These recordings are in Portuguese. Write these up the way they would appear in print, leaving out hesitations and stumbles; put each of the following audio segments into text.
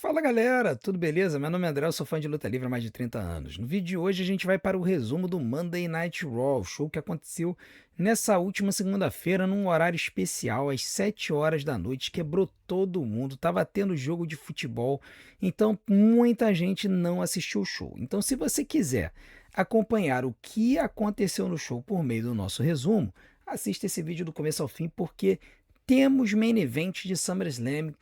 Fala galera, tudo beleza? Meu nome é André, eu sou fã de luta livre há mais de 30 anos. No vídeo de hoje a gente vai para o resumo do Monday Night Raw, show que aconteceu nessa última segunda-feira num horário especial, às 7 horas da noite, quebrou todo mundo, tava tendo jogo de futebol, então muita gente não assistiu o show. Então se você quiser acompanhar o que aconteceu no show por meio do nosso resumo, assista esse vídeo do começo ao fim porque temos main event de SummerSlam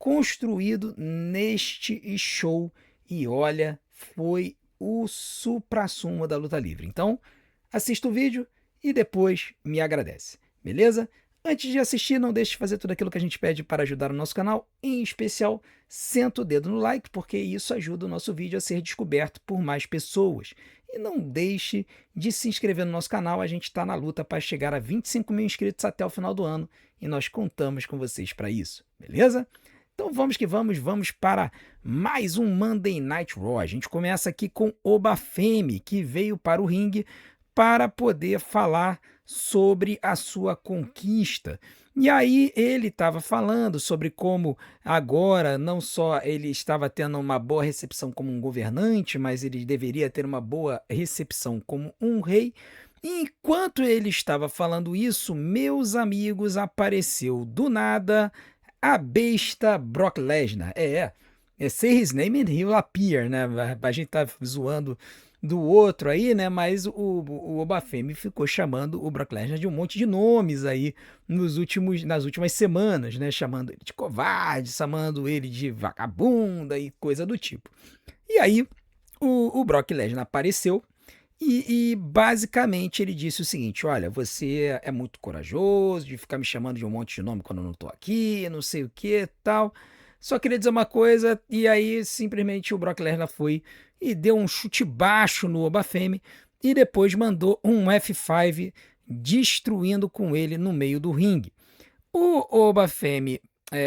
construído neste show e olha, foi o suprassumo da luta livre. Então, assista o vídeo e depois me agradece, beleza? Antes de assistir, não deixe de fazer tudo aquilo que a gente pede para ajudar o nosso canal, em especial, senta o dedo no like, porque isso ajuda o nosso vídeo a ser descoberto por mais pessoas. E não deixe de se inscrever no nosso canal, a gente está na luta para chegar a 25 mil inscritos até o final do ano e nós contamos com vocês para isso, beleza? Então vamos que vamos para mais um Monday Night Raw. A gente começa aqui com Oba Femi, que veio para o ringue para poder falar sobre a sua conquista. E aí ele estava falando sobre como agora não só ele estava tendo uma boa recepção como um governante, mas ele deveria ter uma boa recepção como um rei. E enquanto ele estava falando isso, meus amigos, apareceu do nada a besta Brock Lesnar. Say his name and he will appear, né? A gente tá zoando do outro aí, né? Mas o Obafemi ficou chamando o Brock Lesnar de um monte de nomes aí nas últimas semanas, né? Chamando ele de covarde, chamando ele de vagabunda e coisa do tipo. E aí o Brock Lesnar apareceu e basicamente ele disse o seguinte: olha, você é muito corajoso de ficar me chamando de um monte de nome quando eu não tô aqui, não sei o que tal. Só queria dizer uma coisa, e aí simplesmente o Brock Lesnar foi e deu um chute baixo no Obafemi e depois mandou um F5 destruindo com ele no meio do ringue. O Obafemi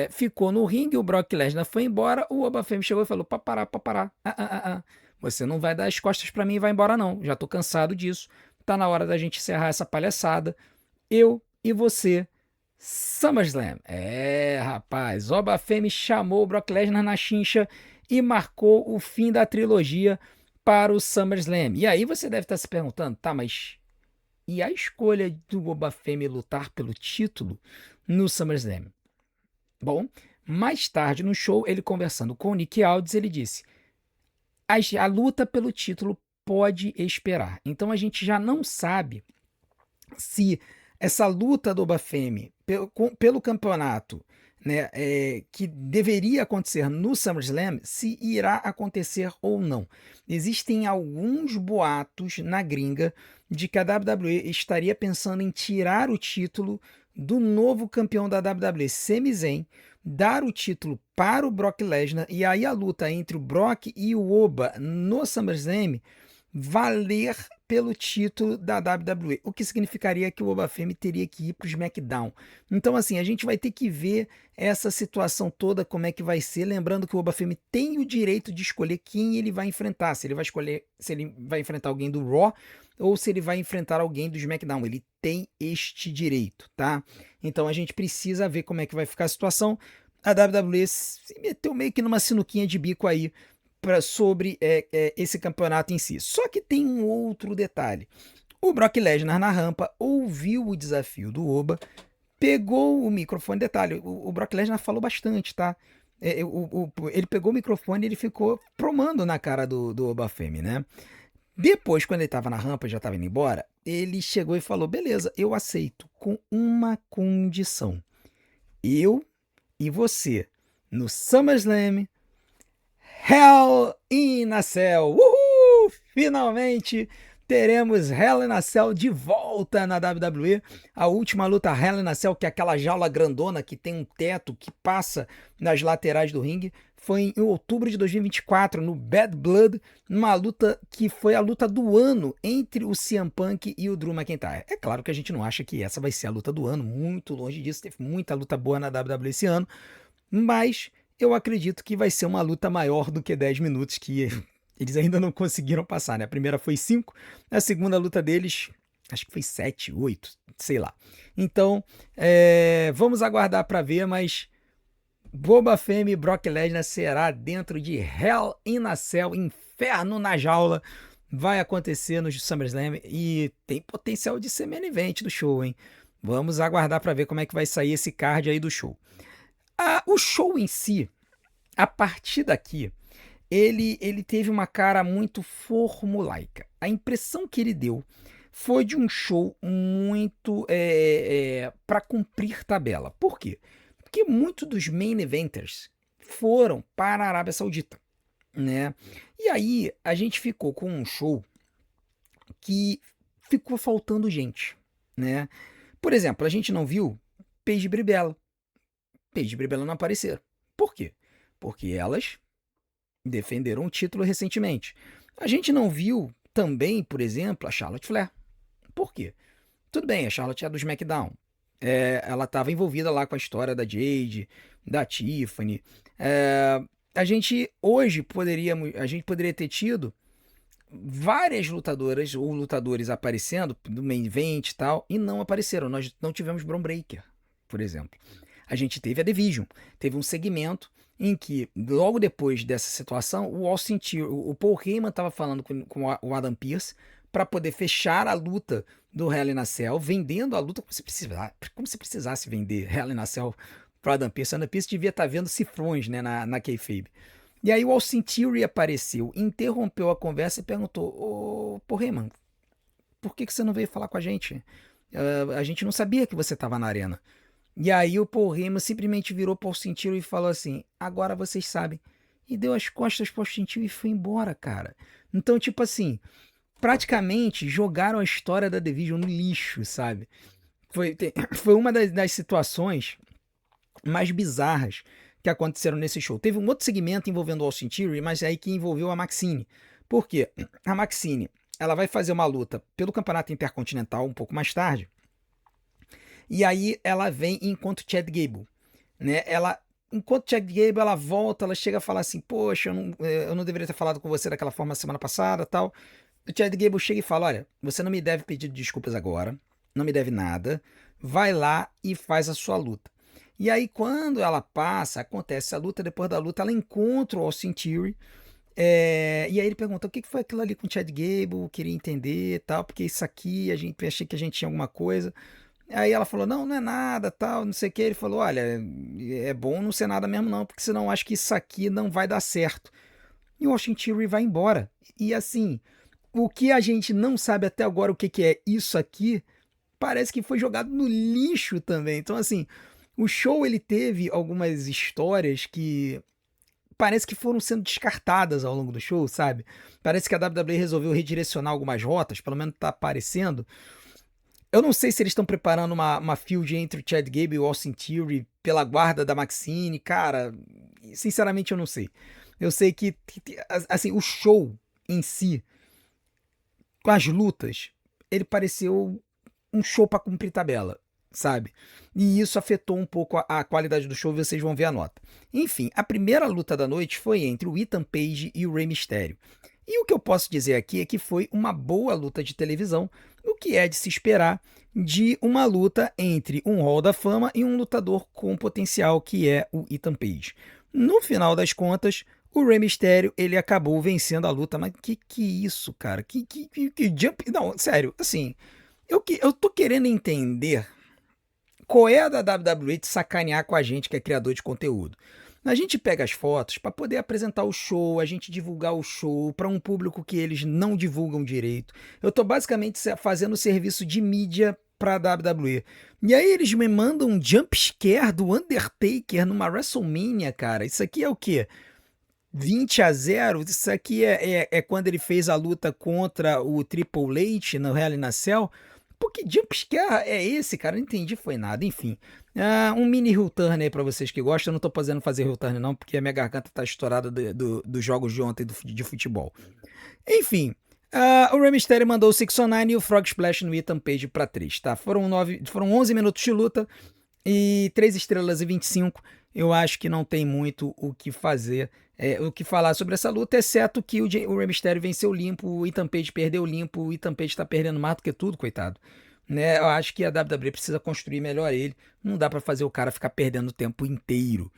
ficou no ringue, o Brock Lesnar foi embora, o Obafemi chegou e falou: pra parar. Você não vai dar as costas pra mim e vai embora não, já tô cansado disso, tá na hora da gente encerrar essa palhaçada, eu e você, SummerSlam. Rapaz, Obafemi chamou o Brock Lesnar na chincha e marcou o fim da trilogia para o SummerSlam. E aí você deve estar se perguntando, tá, mas e a escolha do Obafemi lutar pelo título no SummerSlam? Bom, mais tarde no show, ele conversando com o Nick Aldis, ele disse: a luta pelo título pode esperar. Então a gente já não sabe se essa luta do Obafemi pelo campeonato, né, que deveria acontecer no SummerSlam, se irá acontecer ou não. Existem alguns boatos na gringa de que a WWE estaria pensando em tirar o título do novo campeão da WWE, Sami Zayn, dar o título para o Brock Lesnar e aí a luta entre o Brock e o Oba no SummerSlam valer pelo título da WWE, o que significaria que o Obafemi teria que ir para o SmackDown. Então, assim, a gente vai ter que ver essa situação toda, como é que vai ser, lembrando que o Obafemi tem o direito de escolher quem ele vai enfrentar, se ele vai escolher, se ele vai enfrentar alguém do Raw ou se ele vai enfrentar alguém do SmackDown, ele tem este direito, tá? Então a gente precisa ver como é que vai ficar a situação. A WWE se meteu meio que numa sinuquinha de bico aí sobre esse campeonato em si. Só que tem um outro detalhe. O Brock Lesnar na rampa ouviu o desafio do Oba, pegou o microfone. Detalhe, o Brock Lesnar falou bastante, tá? Ele pegou o microfone e ele ficou promando na cara do Obafemi, né? Depois, quando ele estava na rampa, já estava indo embora, ele chegou e falou: beleza, eu aceito, com uma condição. Eu e você, no SummerSlam, Hell in a Cell. Uhul! Finalmente teremos Hell in a Cell de volta na WWE. A última luta Hell in a Cell, que é aquela jaula grandona que tem um teto que passa nas laterais do ringue, foi em outubro de 2024, no Bad Blood, numa luta que foi a luta do ano entre o CM Punk e o Drew McIntyre. É claro que a gente não acha que essa vai ser a luta do ano, muito longe disso, teve muita luta boa na WWE esse ano, mas eu acredito que vai ser uma luta maior do que 10 minutos, que eles ainda não conseguiram passar, né? A primeira foi 5, a segunda luta deles, acho que foi 7, 8, sei lá. Então, vamos aguardar para ver, mas Boba Fett e Brock Lesnar será dentro de Hell in a Cell, Inferno na Jaula. Vai acontecer no SummerSlam e tem potencial de ser main event do show, hein? Vamos aguardar para ver como é que vai sair esse card aí do show. O show em si, a partir daqui, ele teve uma cara muito formulaica. A impressão que ele deu foi de um show muito para cumprir tabela. Por quê? Porque muitos dos main eventers foram para a Arábia Saudita, né? E aí a gente ficou com um show que ficou faltando gente, né? Por exemplo, a gente não viu Paige e Bribella. Paige e Bribella não apareceram. Por quê? Porque elas defenderam o título recentemente. A gente não viu também, por exemplo, a Charlotte Flair. Por quê? Tudo bem, a Charlotte é do SmackDown. Ela estava envolvida lá com a história da Jade, da Tiffany. A gente poderia ter tido várias lutadoras ou lutadores aparecendo do main event e tal, e não apareceram. Nós não tivemos Bron Breakker, por exemplo. A gente teve a Division, teve um segmento em que, logo depois dessa situação, o Austin Theory, o Paul Heyman estava falando com o Adam Pearce para poder fechar a luta do Hell in a Cell, vendendo a luta como se precisasse vender Hell in a Cell para o Adam Pearce. O Adam Pearce devia estar vendo cifrões, né, na kayfabe. E aí o Austin Theory apareceu, interrompeu a conversa e perguntou: Paul Heyman, por que você não veio falar com a gente? A gente não sabia que você estava na arena. E aí o Paul Heyman simplesmente virou para o Austin Theory e falou assim: agora vocês sabem. E deu as costas para o Austin Theory e foi embora, cara. Então, tipo assim, praticamente jogaram a história da Division no lixo, sabe? Foi uma das situações mais bizarras que aconteceram nesse show. Teve um outro segmento envolvendo o Austin Theory, mas aí que envolveu a Maxine. Por quê? A Maxine, ela vai fazer uma luta pelo Campeonato Intercontinental um pouco mais tarde. E aí ela vem e encontra o Chad Gable, né? Enquanto o Chad Gable, ela volta, ela chega a falar assim: poxa, eu não deveria ter falado com você daquela forma semana passada, tal. O Chad Gable chega e fala: olha, você não me deve pedir desculpas agora, não me deve nada, vai lá e faz a sua luta. E aí quando ela passa, acontece a luta, depois da luta ela encontra o Austin Theory, e aí ele pergunta: o que foi aquilo ali com o Chad Gable, queria entender, tal, porque isso aqui, achei que a gente tinha alguma coisa. Aí ela falou: não, não é nada, tal, não sei o que. Ele falou: olha, é bom não ser nada mesmo não, porque senão acho que isso aqui não vai dar certo. E o Austin Theory vai embora. E assim, o que a gente não sabe até agora o que é isso aqui, parece que foi jogado no lixo também. Então assim, o show ele teve algumas histórias que parece que foram sendo descartadas ao longo do show, sabe? Parece que a WWE resolveu redirecionar algumas rotas, pelo menos tá aparecendo. Eu não sei se eles estão preparando uma feud entre o Chad Gable e o Austin Theory pela guarda da Maxine. Cara, sinceramente eu não sei. Eu sei que assim, o show em si, com as lutas, ele pareceu um show para cumprir tabela, sabe? E isso afetou um pouco a qualidade do show, vocês vão ver a nota. Enfim, a primeira luta da noite foi entre o Ethan Page e o Rey Mysterio. E o que eu posso dizer aqui é que foi uma boa luta de televisão, o que é de se esperar de uma luta entre um Hall da Fama e um lutador com potencial que é o Ethan Page. No final das contas, o Rey Mysterio, ele acabou vencendo a luta, mas que isso, cara? Que jump... Não, sério, assim, eu tô querendo entender qual é a da WWE de sacanear com a gente que é criador de conteúdo. A gente pega as fotos para poder apresentar o show, a gente divulgar o show para um público que eles não divulgam direito. Eu tô basicamente fazendo serviço de mídia para a WWE. E aí eles me mandam um jump scare do Undertaker numa WrestleMania, cara. Isso aqui é o quê? 20-0? Isso aqui é quando ele fez a luta contra o Triple H no Hell in a Cell. Pô, que jumpscare é esse, cara? Não entendi, foi nada. Enfim, um mini heel turn aí pra vocês que gostam. Eu não tô fazendo fazer heel turn não, porque a minha garganta tá estourada dos jogos de ontem de futebol. Enfim, o Rey Mysterio mandou o 619 e o Frog Splash no Ethan Page pra 3, tá? Foram 11 minutos de luta e 3 estrelas e 25. Eu acho que não tem muito o que fazer, o que falar sobre essa luta, exceto que o Rey Mysterio venceu limpo, o Ethan Page perdeu limpo, o Ethan Page tá perdendo mais do que tudo, coitado. Né? Eu acho que a WWE precisa construir melhor ele, não dá pra fazer o cara ficar perdendo o tempo inteiro.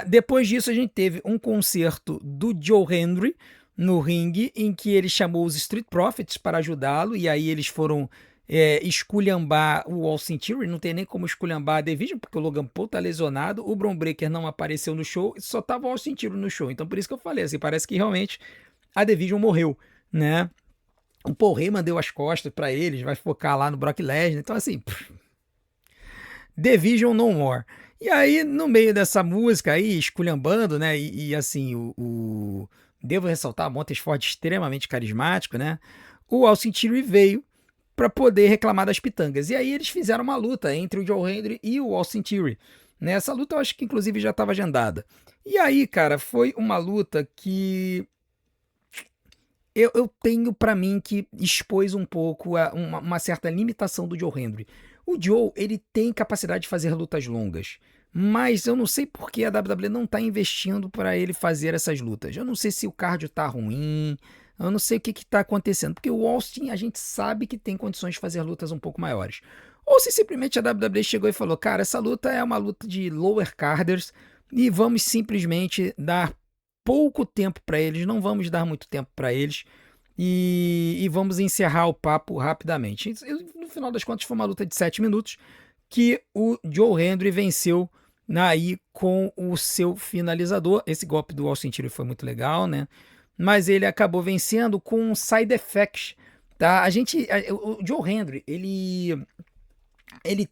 Depois disso, a gente teve um concerto do Joe Hendry no ringue, em que ele chamou os Street Profits para ajudá-lo, e aí eles foram esculhambar o Austin Theory. Não tem nem como esculhambar a The Vision, porque o Logan Paul tá lesionado, o Bron Breakker não apareceu no show, só tava o Austin Theory no show. Então por isso que eu falei, assim, parece que realmente a The Vision morreu, né? O Paul Heyman deu as costas para eles, vai focar lá no Brock Lesnar. Então assim, The Vision No More. E aí, no meio dessa música aí, esculhambando, né? E assim, devo ressaltar, Montez-Ford extremamente carismático, né? O Austin Theory veio para poder reclamar das pitangas. E aí eles fizeram uma luta entre o Joe Hendry e o Austin Theory. Nessa luta eu acho que inclusive já estava agendada. E aí, cara, foi uma luta que eu tenho para mim que expôs um pouco uma certa limitação do Joe Hendry. O Joe, ele tem capacidade de fazer lutas longas, mas eu não sei por que a WWE não tá investindo para ele fazer essas lutas. Eu não sei se o cardio tá ruim, eu não sei o que tá acontecendo, porque o Austin a gente sabe que tem condições de fazer lutas um pouco maiores. Ou se simplesmente a WWE chegou e falou, cara, essa luta é uma luta de lower carders e vamos simplesmente dar pouco tempo para eles, não vamos dar muito tempo para eles e vamos encerrar o papo rapidamente. No final das contas, foi uma luta de 7 minutos que o Joe Hendry venceu aí com o seu finalizador. Esse golpe do Austin Theory foi muito legal, né? Mas ele acabou vencendo com um side effect, tá? O Joe Hendry, ele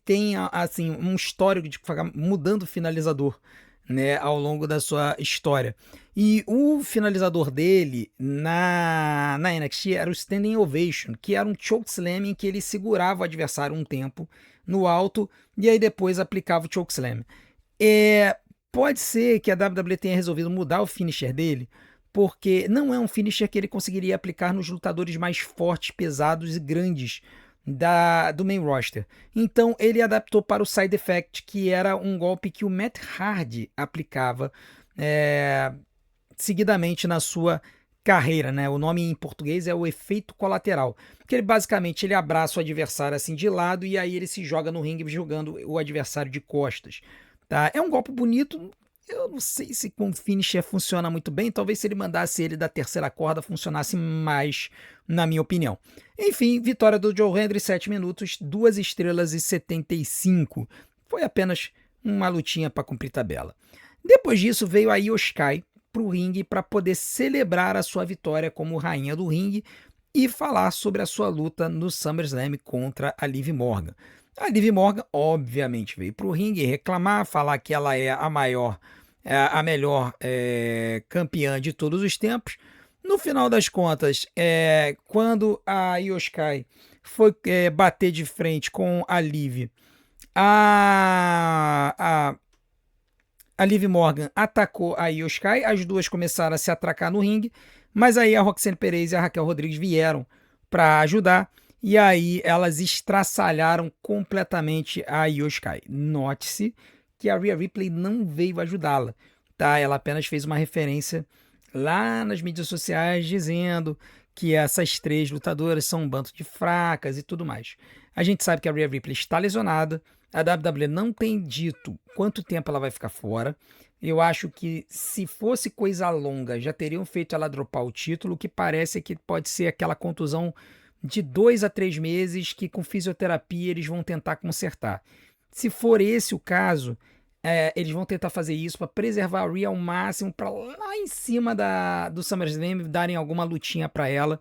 tem assim um histórico de ficar mudando o finalizador, né, ao longo da sua história. E o finalizador dele na NXT era o Standing Ovation, que era um chokeslam em que ele segurava o adversário um tempo no alto e aí depois aplicava o chokeslam. Pode ser que a WWE tenha resolvido mudar o finisher dele, porque não é um finisher que ele conseguiria aplicar nos lutadores mais fortes, pesados e grandes do main roster. Então ele adaptou para o side effect, que era um golpe que o Matt Hardy aplicava seguidamente na sua carreira, né? O nome em português é o efeito colateral, que ele basicamente ele abraça o adversário assim de lado e aí ele se joga no ringue jogando o adversário de costas, tá? É um golpe bonito. Eu não sei se com finisher funciona muito bem. Talvez se ele mandasse ele da terceira corda funcionasse mais, na minha opinião. Enfim, vitória do Joe Hendry, 7 minutos, 2 estrelas e 75. Foi apenas uma lutinha para cumprir tabela. Depois disso veio a Io Sky para o ringue para poder celebrar a sua vitória como rainha do ringue e falar sobre a sua luta no SummerSlam contra a Liv Morgan. A Liv Morgan, obviamente, veio para o ringue reclamar, falar que ela é a melhor campeã de todos os tempos. No final das contas, quando a Io Sky foi bater de frente com a Liv, a Liv Morgan atacou a Io Sky, as duas começaram a se atracar no ringue, mas aí a Roxanne Perez e a Raquel Rodrigues vieram para ajudar, e aí elas estraçalharam completamente a Io Sky. Note-se que a Rhea Ripley não veio ajudá-la, tá? Ela apenas fez uma referência lá nas mídias sociais dizendo que essas 3 lutadoras são um bando de fracas e tudo mais. A gente sabe que a Rhea Ripley está lesionada, a WWE não tem dito quanto tempo ela vai ficar fora. Eu acho que se fosse coisa longa, já teriam feito ela dropar o título, o que parece que pode ser aquela contusão de 2 a 3 meses que com fisioterapia eles vão tentar consertar. Se for esse o caso, eles vão tentar fazer isso para preservar a Rhea ao máximo, para lá em cima do SummerSlam darem alguma lutinha para ela.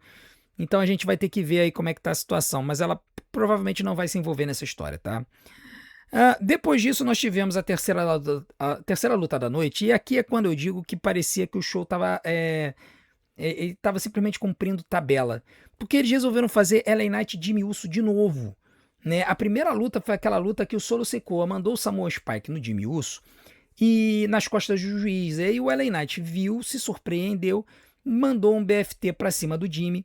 Então a gente vai ter que ver aí como é que tá a situação, mas ela provavelmente não vai se envolver nessa história, tá? Depois disso, nós tivemos a terceira luta da noite, e aqui é quando eu digo que parecia que o show estava ele estava simplesmente cumprindo tabela, porque eles resolveram fazer LA Knight e Jimmy Uso de novo, né? A primeira luta foi aquela luta que o Solo Sikoa mandou o Samoa Spike no Jimmy Uso e nas costas do juiz, e aí o LA Knight viu, se surpreendeu, mandou um BFT para cima do Jimmy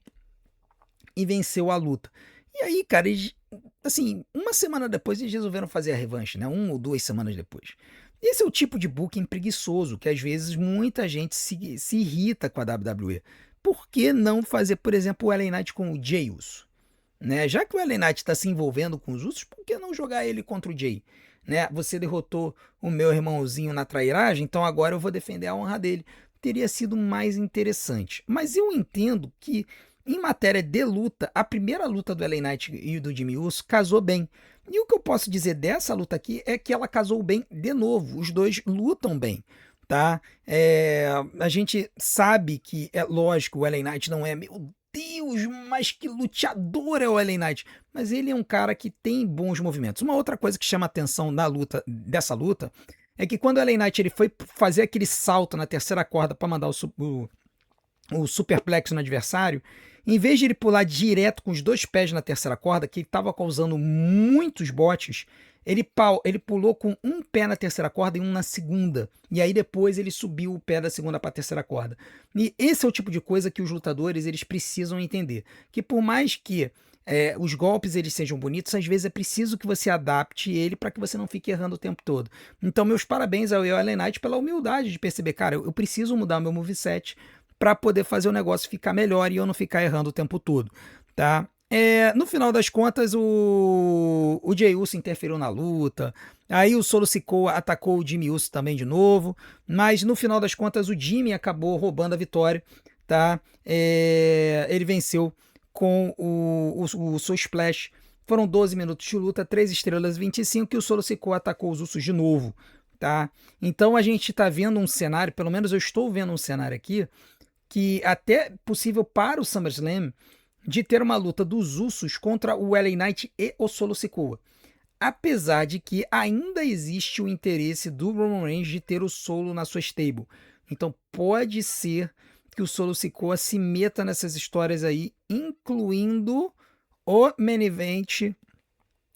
e venceu a luta. E aí, cara, assim, uma semana depois eles resolveram fazer a revanche, né? 1 ou 2 semanas depois. Esse é o tipo de booking preguiçoso que às vezes muita gente se irrita com a WWE. Por que não fazer, por exemplo, o LA Knight com o Jey Uso? Né? Já que o LA Knight está se envolvendo com os Usos, por que não jogar ele contra o Jey? né? Você derrotou o meu irmãozinho na trairagem, então agora eu vou defender a honra dele. Teria sido mais interessante. Mas eu entendo que, em matéria de luta, a primeira luta do LA Knight e do Jimmy Uso casou bem. E o que eu posso dizer dessa luta aqui é que ela casou bem de novo. Os dois lutam bem, tá? A gente sabe que, é lógico, o LA Knight não é, meu Deus, mas que luteador é o LA Knight. Mas ele é um cara que tem bons movimentos. Uma outra coisa que chama atenção na luta, dessa luta, é que quando o LA Knight ele foi fazer aquele salto na terceira corda para mandar o superplex no adversário, em vez de ele pular direto com os dois pés na terceira corda, que estava causando muitos botes, ele pulou com um pé na terceira corda e um na segunda. E aí depois ele subiu o pé da segunda para a terceira corda. E esse é o tipo de coisa que os lutadores eles precisam entender. Que por mais que os golpes eles sejam bonitos, às vezes é preciso que você adapte ele para que você não fique errando o tempo todo. Então, meus parabéns ao LA Knight pela humildade de perceber, cara, eu preciso mudar meu moveset para poder fazer o negócio ficar melhor e eu não ficar errando o tempo todo, tá? No final das contas, o Jey Uso interferiu na luta, aí o Solo Sikoa atacou o Jimmy Uso também de novo, mas no final das contas o Jimmy acabou roubando a vitória, tá? Ele venceu com o Soul Splash. Foram 12 minutos de luta, 3 estrelas 25, que o Solo Sikoa atacou os Usos de novo, tá? Então a gente tá vendo um cenário, pelo menos eu estou vendo um cenário aqui, que até possível para o SummerSlam de ter uma luta dos Usos contra o LA Knight e o Solo Sikoa. Apesar de que ainda existe o interesse do Roman Reigns de ter o Solo na sua stable. Então pode ser que o Solo Sikoa se meta nessas histórias aí, incluindo o main event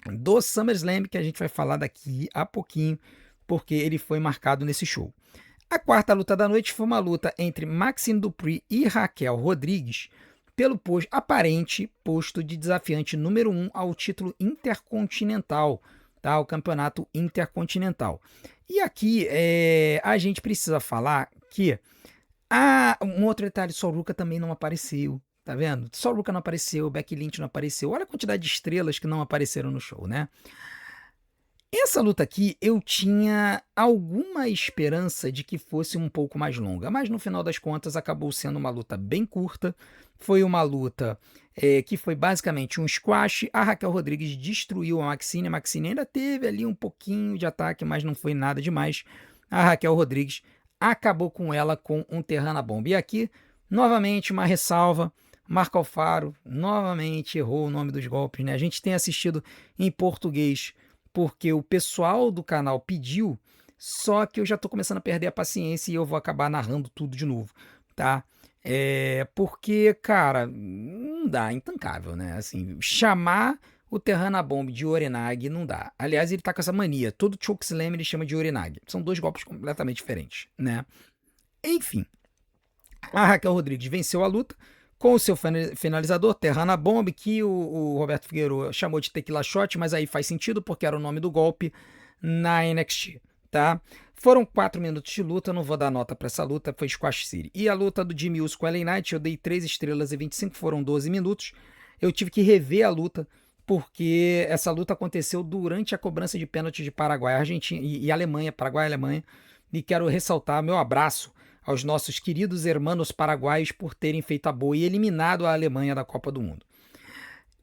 do SummerSlam, que a gente vai falar daqui a pouquinho, porque ele foi marcado nesse show. A quarta luta da noite foi uma luta entre Maxine Dupri e Raquel Rodrigues pelo aparente posto de desafiante número 1 ao título intercontinental, tá? O campeonato intercontinental. E aqui a gente precisa falar que um outro detalhe, Sol Ruka também não apareceu, tá vendo? Sol Ruka não apareceu, Becky Lynch não apareceu. Olha a quantidade de estrelas que não apareceram no show, né? Essa luta aqui eu tinha alguma esperança de que fosse um pouco mais longa, mas no final das contas acabou sendo uma luta bem curta. Foi uma luta que foi basicamente um squash. A Raquel Rodrigues destruiu a Maxine ainda teve ali um pouquinho de ataque, mas não foi nada demais. A Raquel Rodrigues acabou com ela com um Terrana Bomb. E aqui, novamente, uma ressalva. Marco Alfaro novamente errou o nome dos golpes, né? A gente tem assistido em português porque o pessoal do canal pediu, só que eu já tô começando a perder a paciência e eu vou acabar narrando tudo de novo, tá? Porque, cara, não dá, é intancável, né? Assim, chamar o Terrana Bomb de Orenag não dá. Aliás, ele tá com essa mania, todo Chokeslam ele chama de Orenag. São dois golpes completamente diferentes, né? Enfim, a Raquel Rodrigues venceu a luta com o seu finalizador, Terrana Bomb, que o Roberto Figueiredo chamou de Tequila Shot, mas aí faz sentido porque era o nome do golpe na NXT, tá? Foram 4 minutos de luta, não vou dar nota para essa luta, foi Squash City. E a luta do Jimmy Uso com a LA Knight, eu dei 3 estrelas e 25, foram 12 minutos. Eu tive que rever a luta, porque essa luta aconteceu durante a cobrança de pênalti de Paraguai, Argentina e Alemanha, Paraguai e Alemanha, e quero ressaltar meu abraço aos nossos queridos hermanos paraguaios por terem feito a boa e eliminado a Alemanha da Copa do Mundo.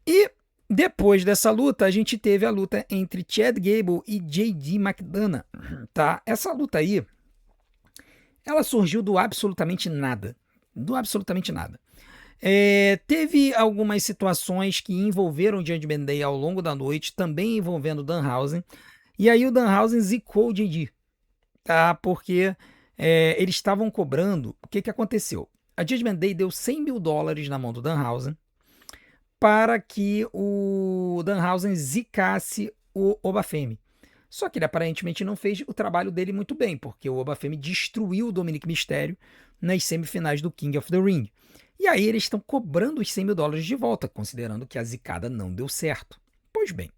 E depois dessa luta, a gente teve a luta entre Chad Gable e J.D. McDonough, tá? Essa luta aí, ela surgiu do absolutamente nada. Do absolutamente nada. Teve algumas situações que envolveram o Judgment Day ao longo da noite, também envolvendo o Danhausen. E aí o Danhausen zicou o J.D., tá? Porque eles estavam cobrando. O que aconteceu? A Judgment Day deu $100 mil na mão do Danhausen para que o Danhausen zicasse o Obafemi. Só que ele aparentemente não fez o trabalho dele muito bem, porque o Obafemi destruiu o Dominic Mysterio nas semifinais do King of the Ring. E aí eles estão cobrando os $100 mil de volta, considerando que a zicada não deu certo. Pois bem,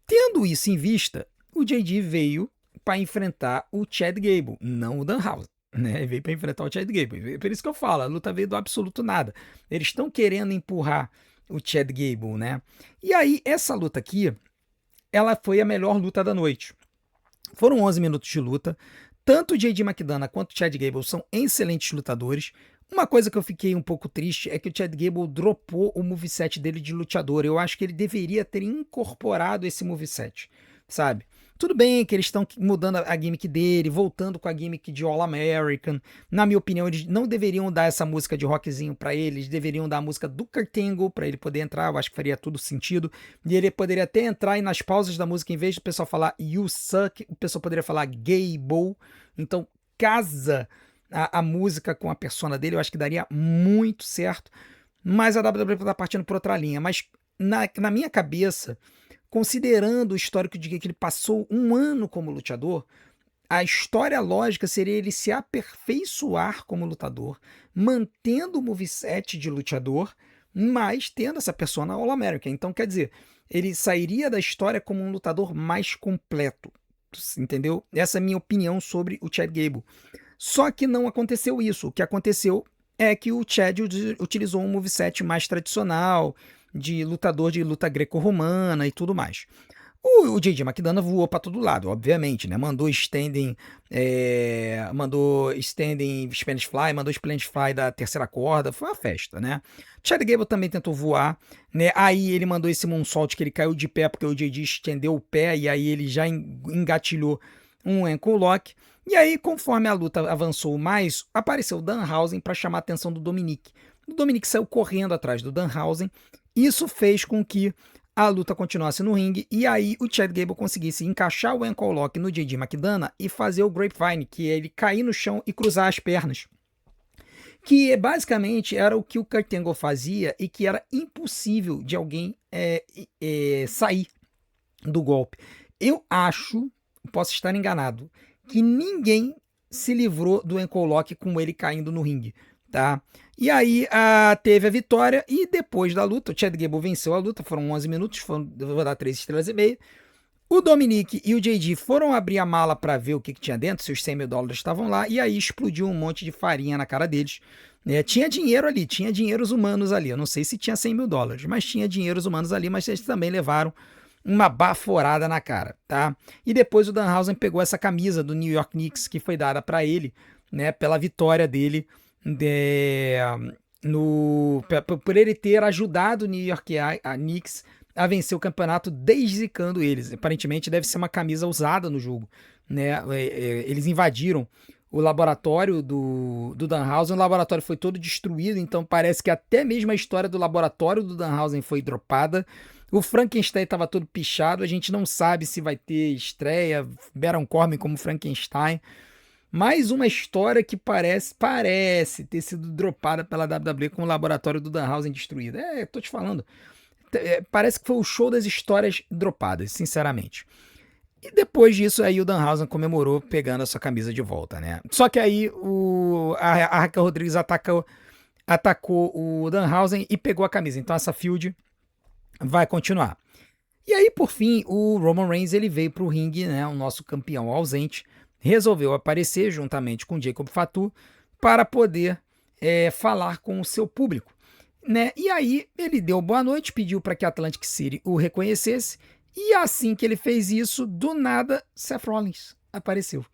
tendo isso em vista, o JD veio para enfrentar o Chad Gable, não o Danhausen, né? Veio para enfrentar o Chad Gable. Por isso que eu falo, a luta veio do absoluto nada. Eles estão querendo empurrar o Chad Gable, né? E aí, essa luta aqui, ela foi a melhor luta da noite. Foram 11 minutos de luta. Tanto o J.D. McDonagh quanto o Chad Gable são excelentes lutadores. Uma coisa que eu fiquei um pouco triste é que o Chad Gable dropou o moveset dele de luteador. Eu acho que ele deveria ter incorporado esse moveset, sabe? Tudo bem que eles estão mudando a gimmick dele, voltando com a gimmick de All-American. Na minha opinião, eles não deveriam dar essa música de rockzinho pra ele, eles deveriam dar a música do Kurt Angle pra ele poder entrar, eu acho que faria todo sentido. E ele poderia até entrar e nas pausas da música, em vez do pessoal falar You Suck, o pessoal poderia falar Gable. Então, casa a música com a persona dele, eu acho que daria muito certo. Mas a WWE tá partindo por outra linha. Mas na minha cabeça, considerando o histórico de que ele passou um ano como lutador, a história lógica seria ele se aperfeiçoar como lutador, mantendo o moveset de lutador, mas tendo essa persona All-American. Então, quer dizer, ele sairia da história como um lutador mais completo, entendeu? Essa é a minha opinião sobre o Chad Gable. Só que não aconteceu isso. O que aconteceu é que o Chad utilizou um moveset mais tradicional, de lutador de luta greco-romana e tudo mais. O J.D. McDonagh voou para todo lado, obviamente, né? Mandou standing Spanish Fly, mandou Spanish Fly da terceira corda, foi uma festa, né? Chad Gable também tentou voar, né? Aí ele mandou esse moonsault que ele caiu de pé porque o J.D. estendeu o pé e aí ele já engatilhou um ankle lock. E aí, conforme a luta avançou mais, apareceu o Danhausen para chamar a atenção do Dominic. O Dominic saiu correndo atrás do Danhausen. Isso fez com que a luta continuasse no ringue e aí o Chad Gable conseguisse encaixar o ankle lock no J.D. McDonagh e fazer o Grapevine, que é ele cair no chão e cruzar as pernas. Que basicamente era o que o Kurt Angle fazia e que era impossível de alguém sair do golpe. Eu acho, posso estar enganado, que ninguém se livrou do ankle lock com ele caindo no ringue, tá? E aí teve a vitória e depois da luta, o Chad Gable venceu a luta, foram 11 minutos, eu vou dar 3 estrelas e meia. O Dominic e o J.D. foram abrir a mala para ver o que tinha dentro, se os $100 mil estavam lá, e aí explodiu um monte de farinha na cara deles. Tinha dinheiro ali, tinha dinheiros humanos ali, eu não sei se tinha $100 mil, mas tinha dinheiros humanos ali, mas eles também levaram uma baforada na cara, tá? E depois o Danhausen pegou essa camisa do New York Knicks que foi dada para ele, né, pela vitória dele, por ele ter ajudado o New York Knicks a vencer o campeonato deszicando eles. Aparentemente deve ser uma camisa usada no jogo, né? Eles invadiram o laboratório do Danhausen, o laboratório foi todo destruído, então parece que até mesmo a história do laboratório do Danhausen foi dropada. O Frankenstein estava todo pichado, a gente não sabe se vai ter estreia, Baron Corbin como Frankenstein. Mais uma história que parece ter sido dropada pela WWE com o laboratório do Danhausen destruído. Tô te falando. Parece que foi o show das histórias dropadas, sinceramente. E depois disso, aí o Danhausen comemorou pegando a sua camisa de volta, né? Só que aí a Raquel Rodrigues atacou o Danhausen e pegou a camisa. Então essa feud vai continuar. E aí, por fim, o Roman Reigns ele veio pro ringue, né? O nosso campeão ausente. Resolveu aparecer juntamente com Jacob Fatu para poder falar com o seu público, né? E aí ele deu boa noite, pediu para que a Atlantic City o reconhecesse e assim que ele fez isso, do nada Seth Rollins apareceu.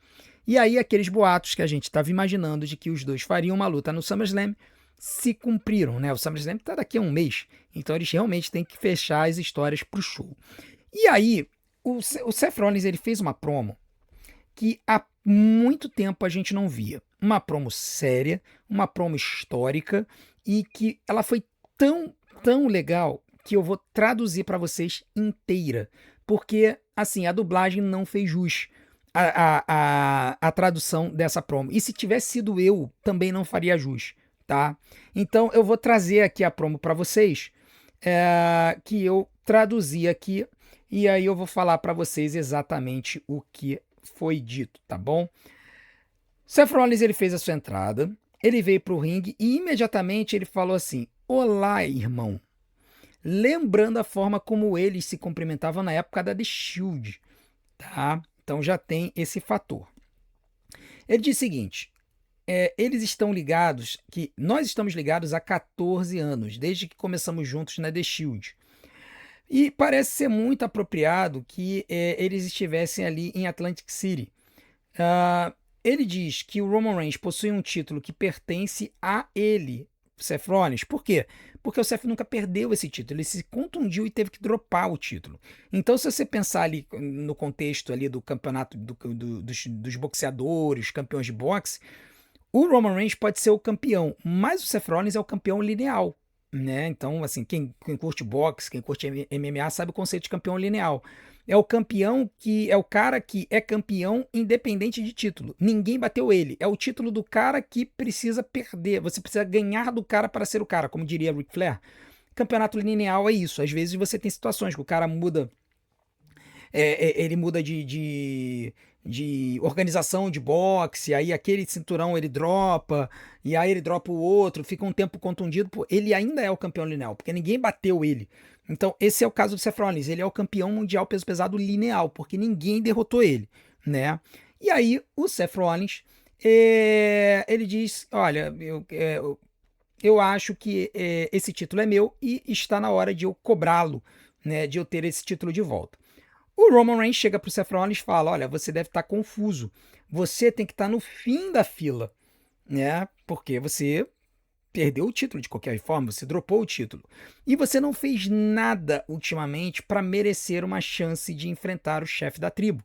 E aí aqueles boatos que a gente estava imaginando de que os dois fariam uma luta no SummerSlam se cumpriram, né? O SummerSlam está daqui a um mês, então eles realmente têm que fechar as histórias pro show. E aí o Seth Rollins ele fez uma promo que há muito tempo a gente não via. Uma promo séria, uma promo histórica e que ela foi tão legal que eu vou traduzir para vocês inteira. Porque, assim, a dublagem não fez jus à tradução dessa promo. E se tivesse sido eu, também não faria jus, tá? Então eu vou trazer aqui a promo para vocês, que eu traduzi aqui, e aí eu vou falar para vocês exatamente o que foi dito, tá bom? Seth Rollins ele fez a sua entrada, ele veio pro ringue e imediatamente ele falou assim: "Olá, irmão", lembrando a forma como eles se cumprimentavam na época da The Shield, tá? Então já tem esse fator. Ele diz o seguinte: eles estão ligados, que nós estamos ligados há 14 anos, desde que começamos juntos na The Shield. E parece ser muito apropriado que eles estivessem ali em Atlantic City. Ah, ele diz que o Roman Reigns possui um título que pertence a ele, Seth Rollins. Por quê? Porque o Seth nunca perdeu esse título, ele se contundiu e teve que dropar o título. Então, se você pensar ali no contexto ali do campeonato dos boxeadores, campeões de boxe, o Roman Reigns pode ser o campeão, mas o Seth Rollins é o campeão lineal, né? Então, assim, quem curte boxe, quem curte MMA sabe o conceito de campeão lineal. É o campeão que é o cara que é campeão independente de título. Ninguém bateu ele. É o título do cara que precisa perder. Você precisa ganhar do cara para ser o cara, como diria Ric Flair. Campeonato lineal é isso. Às vezes você tem situações que o cara muda ele muda de organização de boxe, aí aquele cinturão ele dropa, e aí ele dropa o outro, fica um tempo contundido, pô, ele ainda é o campeão lineal, porque ninguém bateu ele. Então, esse é o caso do Seth Rollins, ele é o campeão mundial peso pesado lineal, porque ninguém derrotou ele, né? E aí, o Seth Rollins, ele diz, olha, eu acho que esse título é meu e está na hora de eu cobrá-lo, né, de eu ter esse título de volta. O Roman Reigns chega pro Seth Rollins e fala: olha, você deve estar confuso. Você tem que estar no fim da fila, né? Porque você perdeu o título de qualquer forma, você dropou o título. E você não fez nada ultimamente para merecer uma chance de enfrentar o chefe da tribo.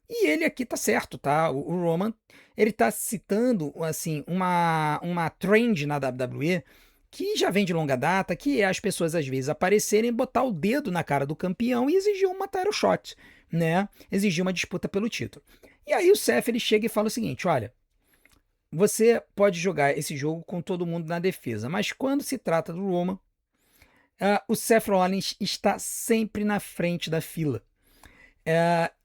E ele aqui tá certo, tá? O Roman, ele tá citando, assim, uma trend na WWE que já vem de longa data, que é as pessoas às vezes aparecerem, botar o dedo na cara do campeão e exigir uma title shot, né? Exigir uma disputa pelo título. E aí o Seth, ele chega e fala o seguinte, olha, você pode jogar esse jogo com todo mundo na defesa, mas quando se trata do Roman, o Seth Rollins está sempre na frente da fila.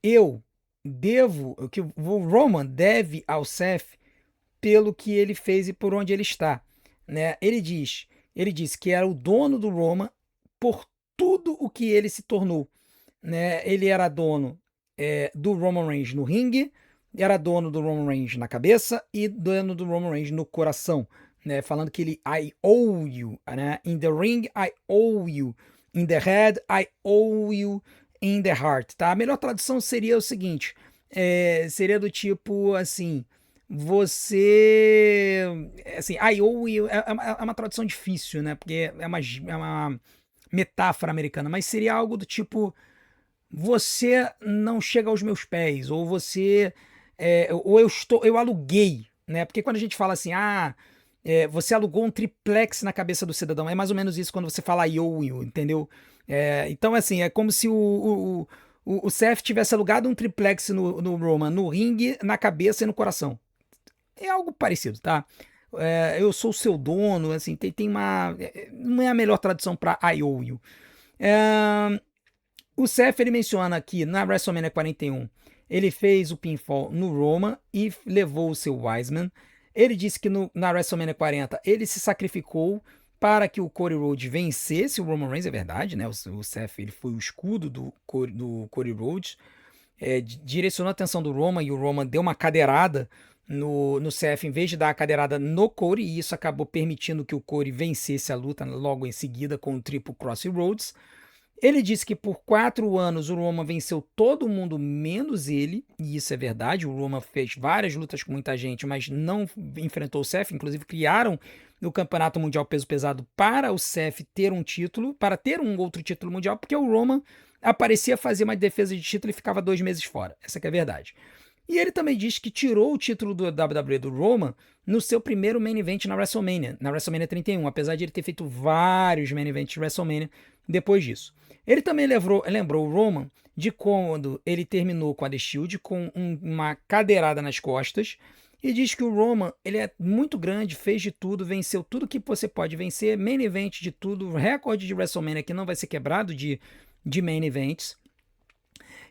Eu devo, o que o Roman deve ao Seth pelo que ele fez e por onde ele está, né? Ele disse que era o dono do Roman por tudo o que ele se tornou, né? Ele era dono do Roman Reigns no ringue, era dono do Roman Reigns na cabeça e dono do Roman Reigns no coração, né? Falando que ele I owe you, né? In the ring I owe you, in the head I owe you, in the heart, tá? A melhor tradução seria o seguinte, seria do tipo assim, você, assim, I owe you, é uma tradução difícil, né? Porque é uma metáfora americana, mas seria algo do tipo você não chega aos meus pés, ou você, ou eu aluguei, né? Porque quando a gente fala assim, você alugou um triplex na cabeça do cidadão, é mais ou menos isso quando você fala I owe you, entendeu? Então, assim, é como se o Seth tivesse alugado um triplex no Roman, no ringue, na cabeça e no coração. É algo parecido, tá? Eu sou o seu dono, assim, tem uma. Não é a melhor tradução para I owe you. O Seth ele menciona aqui na WrestleMania 41, ele fez o pinfall no Roman e levou o seu Wiseman. Ele disse que na WrestleMania 40 ele se sacrificou para que o Cody Rhodes vencesse o Roman Reigns, é verdade, né? O Seth ele foi o escudo do Cody Rhodes, direcionou a atenção do Roman e o Roman deu uma cadeirada no Seth em vez de dar a cadeirada no Cody, e isso acabou permitindo que o Cody vencesse a luta logo em seguida com o Triple Cross Rhodes. Ele disse que por 4 anos o Roman venceu todo mundo menos ele, e isso é verdade. O Roman fez várias lutas com muita gente, mas não enfrentou o Seth. Inclusive, criaram o Campeonato Mundial Peso Pesado para o Seth ter um título, para ter um outro título mundial, porque o Roman aparecia fazer uma defesa de título e ficava 2 meses fora. Essa que é a verdade. E ele também disse que tirou o título do WWE do Roman no seu primeiro main event na WrestleMania 31, apesar de ele ter feito vários main events de WrestleMania depois disso. Ele também lembrou o Roman de quando ele terminou com a The Shield com uma cadeirada nas costas e diz que o Roman ele é muito grande, fez de tudo, venceu tudo que você pode vencer, main event de tudo, recorde de WrestleMania que não vai ser quebrado de main events.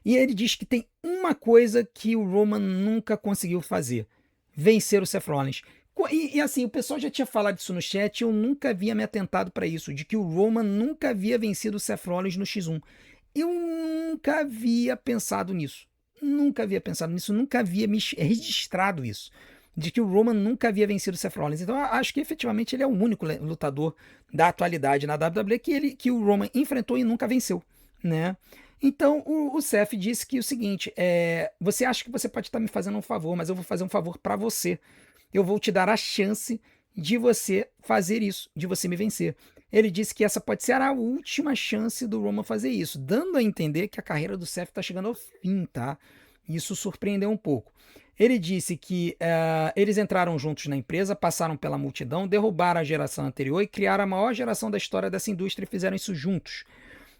E ele diz que tem uma coisa que o Roman nunca conseguiu fazer: vencer o Seth Rollins. E assim, o pessoal já tinha falado isso no chat, eu nunca havia me atentado para isso, de que o Roman nunca havia vencido o Seth Rollins no X1. Eu nunca havia pensado nisso. Nunca havia pensado nisso, nunca havia me registrado isso. De que o Roman nunca havia vencido o Seth Rollins. Então, acho que efetivamente ele é o único lutador da atualidade na WWE que o Roman enfrentou e nunca venceu. né? Então o Seth disse que o seguinte, você acha que você pode estar me fazendo um favor, mas eu vou fazer um favor para você. Eu vou te dar a chance de você fazer isso, de você me vencer. Ele disse que essa pode ser a última chance do Roman fazer isso, dando a entender que a carreira do Seth está chegando ao fim, tá? Isso surpreendeu um pouco. Ele disse que eles entraram juntos na empresa, passaram pela multidão, derrubaram a geração anterior e criaram a maior geração da história dessa indústria e fizeram isso juntos.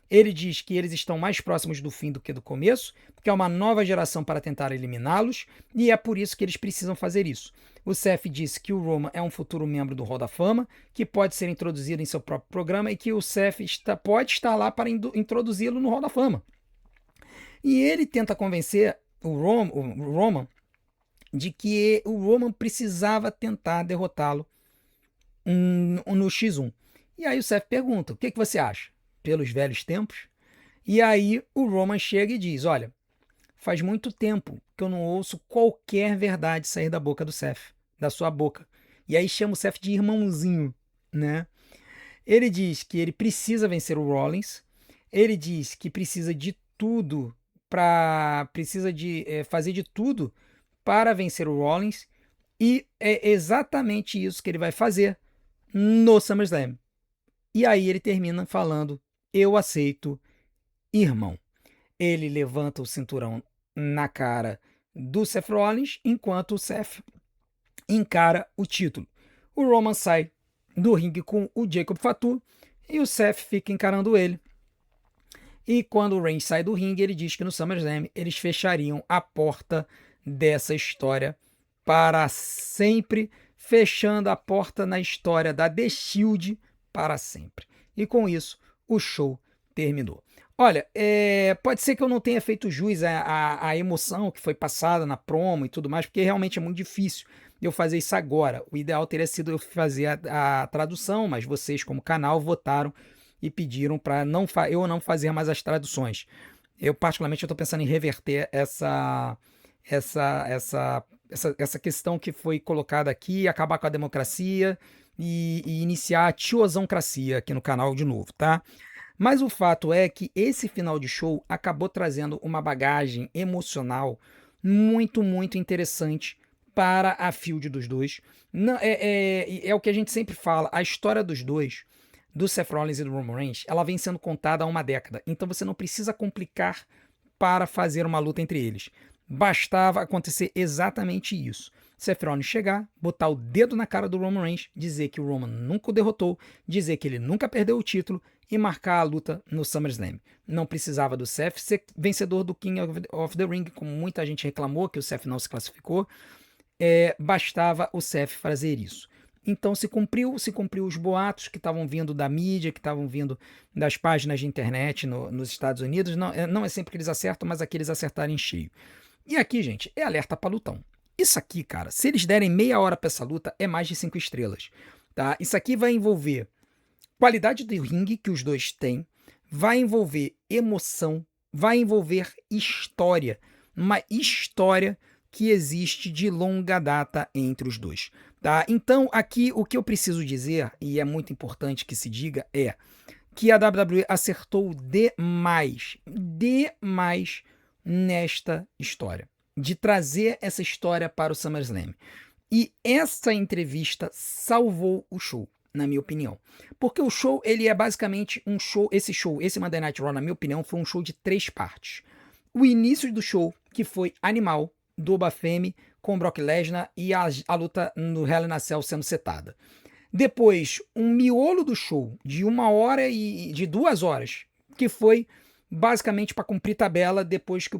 Ele diz que eles estão mais próximos do fim do que do começo, que é uma nova geração para tentar eliminá-los, e é por isso que eles precisam fazer isso. O Seth disse que o Roman é um futuro membro do Hall da Fama, que pode ser introduzido em seu próprio programa e que o Seth pode estar lá para introduzi-lo no Hall da Fama. E ele tenta convencer o Roman de que o Roman precisava tentar derrotá-lo no X1. E aí o Seth pergunta, o que você acha? Pelos velhos tempos? E aí o Roman chega e diz, olha, faz muito tempo que eu não ouço qualquer verdade sair da boca do Seth, da sua boca. E aí chama o Seth de irmãozinho, né? Ele diz que ele precisa vencer o Rollins, ele diz que precisa de tudo fazer de tudo para vencer o Rollins, e é exatamente isso que ele vai fazer no SummerSlam. E aí ele termina falando, eu aceito, irmão. Ele levanta o cinturão na cara do Seth Rollins, enquanto o Seth encara o título. O Roman sai do ringue com o Jacob Fatu e o Seth fica encarando ele. E quando o Reigns sai do ringue, ele diz que no SummerSlam eles fechariam a porta dessa história para sempre, fechando a porta na história da The Shield para sempre. E com isso, o show terminou. Olha, pode ser que eu não tenha feito jus à emoção que foi passada na promo e tudo mais, porque realmente é muito difícil eu fazer isso agora. O ideal teria sido eu fazer a tradução, mas vocês, como canal, votaram e pediram para eu não fazer mais as traduções. Eu, particularmente, estou pensando em reverter essa questão que foi colocada aqui, acabar com a democracia e iniciar a tiozoncracia aqui no canal de novo, tá? Mas o fato é que esse final de show acabou trazendo uma bagagem emocional muito, muito interessante para a feud dos dois. Não, é o que a gente sempre fala, a história dos dois, do Seth Rollins e do Roman Reigns, ela vem sendo contada há uma década. Então você não precisa complicar para fazer uma luta entre eles. Bastava acontecer exatamente isso. Seth Rollins chegar, botar o dedo na cara do Roman Reigns, dizer que o Roman nunca o derrotou, dizer que ele nunca perdeu o título e marcar a luta no SummerSlam. Não precisava do Seth ser vencedor do King of the Ring, como muita gente reclamou que o Seth não se classificou. Bastava o Seth fazer isso. Então se cumpriu os boatos que estavam vindo da mídia, que estavam vindo das páginas de internet nos Estados Unidos. Não é sempre que eles acertam, mas aqui eles acertaram em cheio. E aqui, gente, é alerta para lutão. Isso aqui, cara, se eles derem meia hora para essa luta, é mais de 5 estrelas. Tá? Isso aqui vai envolver qualidade do ringue que os dois têm, vai envolver emoção, vai envolver história. Uma história que existe de longa data entre os dois. Tá? Então, aqui o que eu preciso dizer, e é muito importante que se diga, é que a WWE acertou demais nesta história, de trazer essa história para o SummerSlam. E essa entrevista salvou o show, na minha opinião. Porque o show, ele é basicamente um show, esse Monday Night Raw, na minha opinião, foi um show de 3 partes. O início do show, que foi animal, do Bafemi com Brock Lesnar e a luta no Hell in a Cell sendo setada. Depois, um miolo do show de 1 hora e de 2 horas, que foi basicamente para cumprir tabela depois que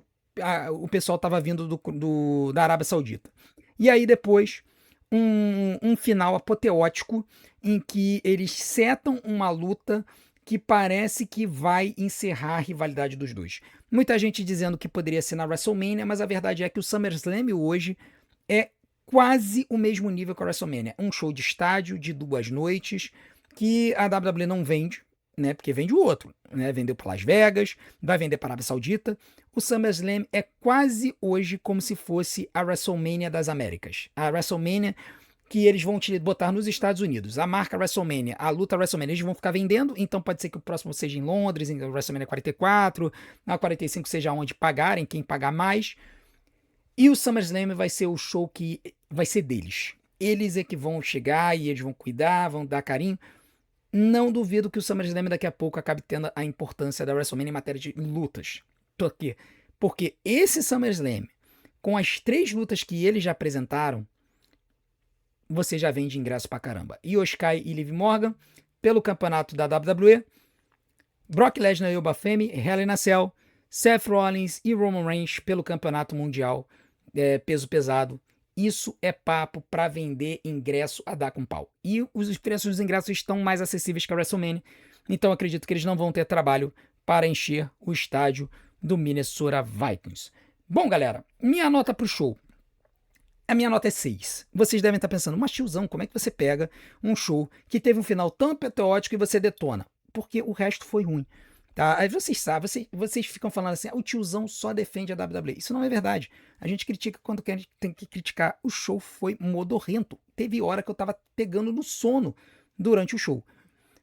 o pessoal estava vindo da Arábia Saudita. E aí depois, um final apoteótico em que eles setam uma luta que parece que vai encerrar a rivalidade dos dois. Muita gente dizendo que poderia ser na WrestleMania, mas a verdade é que o SummerSlam hoje é quase o mesmo nível que a WrestleMania. Um show de estádio de 2 noites que a WWE não vende, né? Porque vende o outro, né? Vendeu para Las Vegas, vai vender para a Arábia Saudita. O SummerSlam é quase hoje como se fosse a WrestleMania das Américas. A WrestleMania que eles vão te botar nos Estados Unidos. A marca WrestleMania, a luta WrestleMania, eles vão ficar vendendo, então pode ser que o próximo seja em Londres, em WrestleMania 44, na 45 seja onde pagarem, quem pagar mais. E o SummerSlam vai ser o show que vai ser deles. Eles é que vão chegar e eles vão cuidar, vão dar carinho. Não duvido que o SummerSlam daqui a pouco acabe tendo a importância da WrestleMania em matéria de lutas. Por quê? Porque esse SummerSlam, com as 3 lutas que eles já apresentaram, você já vende ingresso pra caramba. Io Sky e Liv Morgan, pelo campeonato da WWE, Brock Lesnar e o Bafemi, Hell in a Cell, Seth Rollins e Roman Reigns pelo campeonato mundial peso pesado. Isso é papo para vender ingresso a dar com pau. E os preços dos ingressos estão mais acessíveis que a WrestleMania, então acredito que eles não vão ter trabalho para encher o estádio do Minnesota Vikings. Bom, galera, minha nota pro show. A minha nota é 6. Vocês devem estar pensando, mas tiozão, como é que você pega um show que teve um final tão apoteótico e você detona? Porque o resto foi ruim. Tá? Aí vocês sabem, vocês ficam falando assim, o tiozão só defende a WWE. Isso não é verdade. A gente critica quando tem que criticar. O show foi modorrento. Teve hora que eu tava pegando no sono durante o show.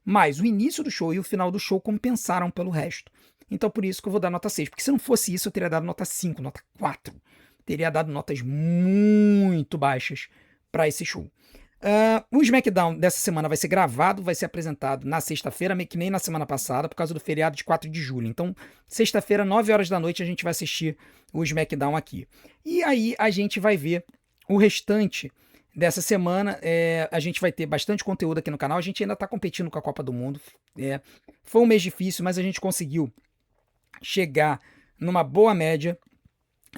Mas o início do show e o final do show compensaram pelo resto. Então por isso que eu vou dar nota 6. Porque se não fosse isso, eu teria dado nota 5, nota 4. Teria dado notas muito baixas para esse show. O SmackDown dessa semana vai ser gravado, vai ser apresentado na sexta-feira, meio que nem na semana passada, por causa do feriado de 4 de julho. Então, sexta-feira, 9 horas da noite, a gente vai assistir o SmackDown aqui. E aí a gente vai ver o restante dessa semana. A gente vai ter bastante conteúdo aqui no canal. A gente ainda está competindo com a Copa do Mundo. Foi um mês difícil, mas a gente conseguiu chegar numa boa média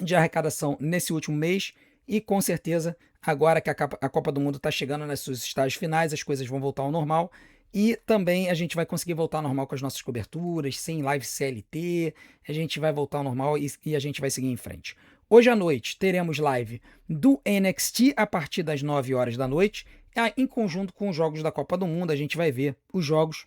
de arrecadação nesse último mês e com certeza agora que a Copa do Mundo está chegando nos seus estágios finais, as coisas vão voltar ao normal e também a gente vai conseguir voltar ao normal com as nossas coberturas, sem live CLT, a gente vai voltar ao normal e a gente vai seguir em frente. Hoje à noite teremos live do NXT a partir das 9 horas da noite, em conjunto com os jogos da Copa do Mundo, a gente vai ver os jogos.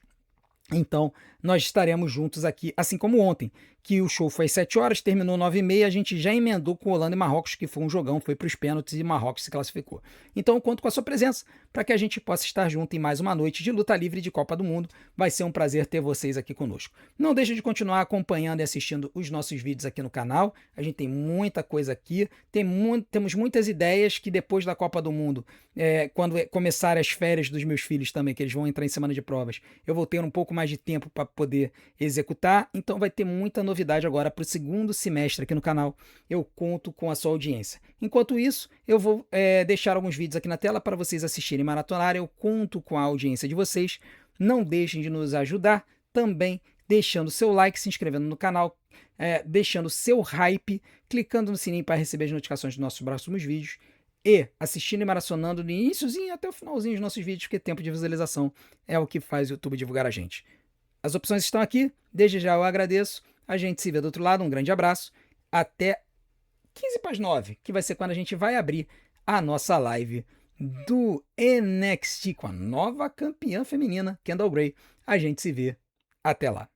Então, nós estaremos juntos aqui, assim como ontem, que o show foi às 7 horas, terminou 9h30, a gente já emendou com Holanda e Marrocos, que foi um jogão, foi para os pênaltis e Marrocos se classificou. Então, eu conto com a sua presença para que a gente possa estar junto em mais uma noite de luta livre de Copa do Mundo. Vai ser um prazer ter vocês aqui conosco. Não deixe de continuar acompanhando e assistindo os nossos vídeos aqui no canal. A gente tem muita coisa aqui, temos muitas ideias que depois da Copa do Mundo, quando começarem as férias dos meus filhos também, que eles vão entrar em semana de provas, eu vou ter um pouco mais de tempo para poder executar, então vai ter muita novidade agora para o segundo semestre aqui no canal. Eu conto com a sua audiência. Enquanto isso, eu vou deixar alguns vídeos aqui na tela para vocês assistirem e maratonarem. Eu conto com a audiência de vocês. Não deixem de nos ajudar também deixando seu like, se inscrevendo no canal, deixando seu hype, clicando no sininho para receber as notificações dos nossos próximos vídeos e assistindo e maratonando do iniciozinho até o finalzinho dos nossos vídeos, porque tempo de visualização é o que faz o YouTube divulgar a gente. As opções estão aqui, desde já eu agradeço. A gente se vê do outro lado, um grande abraço. Até 15 para as 9, que vai ser quando a gente vai abrir a nossa live do NXT com a nova campeã feminina, Kendall Gray. A gente se vê. Até lá.